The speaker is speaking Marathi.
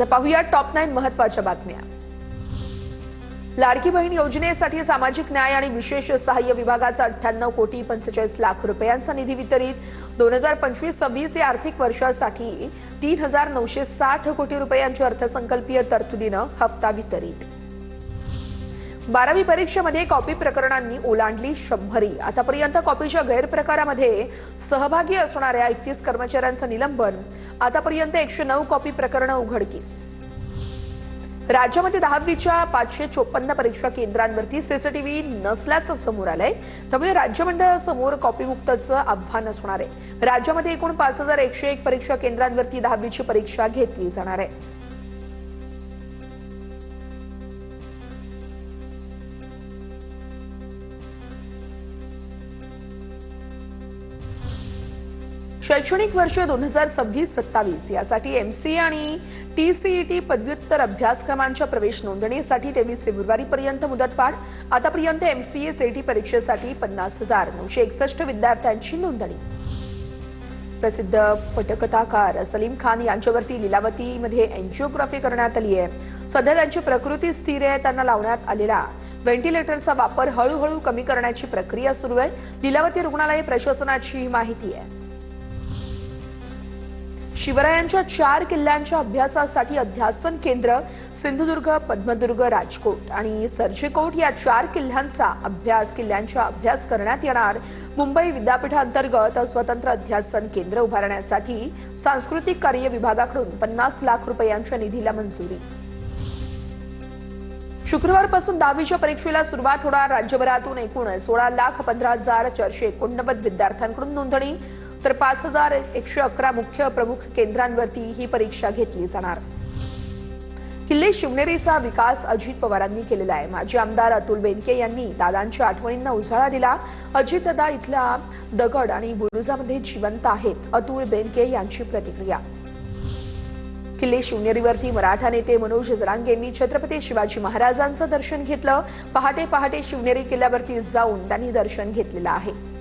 पाहूया टॉप 9 महत्त्वाच्या बातम्या। लाडकी बहीण योजनेसाठी सामाजिक न्याय आणि विशेष सहाय्य विभागाचा 98 कोटी 45 लाख रुपयांचा निधी वितरित। 2025-26 या आर्थिक वर्षासाठी 3960 कोटी रुपयांच्या अर्थसंकल्पीय तरतुदीने हप्ता वितरित। 12वी परीक्षेमध्ये कॉपी प्रकरणांनी ओलांडली 100. आतापर्यंत कॉपीच्या गैरप्रकारामध्ये सहभागी असणाऱ्या 31 कर्मचाऱ्यांचं निलंबन। आतापर्यंत 109 कॉपी प्रकरणं उघडकीस। राज्यामध्ये 10वीच्या 554 परीक्षा केंद्रांवरती सीसीटीव्ही नसल्याचं समोर आलंय, त्यामुळे राज्य मंडळासमोर कॉपीमुक्तचं आव्हान असणार आहे। राज्यामध्ये एकूण 5101 परीक्षा केंद्रांवरती 10वीची परीक्षा घेतली जाणार आहे। शैक्षणिक वर्ष 2026-27 यासाठी एमसीए आणि टीसीईटी पदव्युत्तर अभ्यासक्रमांच्या प्रवेश नोंदणीसाठी 23 फेब्रुवारीपर्यंत मुदतवाढ। आतापर्यंत एमसीए सीईटी परीक्षेसाठी 50,961 विद्यार्थ्यांची नोंदणी। प्रसिद्ध पटकथाकार सलीम खान यांच्यावरती लीलावतीमध्ये एंजिओग्राफी करण्यात आली आहे। सध्या त्यांची प्रकृती स्थिर आहे। त्यांना लावण्यात आलेला व्हेंटिलेटरचा वापर हळूहळू कमी करण्याची प्रक्रिया सुरू आहे। लीलावती रुग्णालय प्रशासनाची ही माहिती आहे। शिवरायांच्या 4 किल्ल्यांच्या अभ्यासासाठी अध्यासन केंद्र सिंधुदुर्ग, पद्मदुर्ग, राजकोट आणि सरजेकोट या 4 किल्ल्यांचा अभ्यास करण्यात येणार। मुंबई विद्यापीठांतर्गत स्वतंत्र अध्यासन केंद्र उभारण्यासाठी सांस्कृतिक कार्य विभागाकडून 50 लाख रुपयांच्या निधीला मंजुरी। शुक्रवारपासून 10वीच्या परीक्षेला सुरुवात होणार। राज्यभरातून एकूण 16,15,489 विद्यार्थ्यांकडून नोंदणी, तर 5,111 मुख्य प्रमुख केंद्रांवरती ही परीक्षा घेतली जाणार। किल्ले शिवनेरीचा विकास अजित पवारांनी केलेला आहे। माजी आमदार अतुल बेनके यांनी दादांच्या आठवणींना उजाळा दिला। अजितदादा इथल्या दगड आणि बुरुजामध्ये जिवंत आहेत, अतुल बेनके यांची प्रतिक्रिया। किल्ले शिवनेरीवरती मराठा नेते मनोज जरांगेंनी छत्रपती शिवाजी महाराजांचं दर्शन घेतलं। पहाटे शिवनेरी किल्ल्यावरती जाऊन त्यांनी दर्शन घेतलेलं आहे।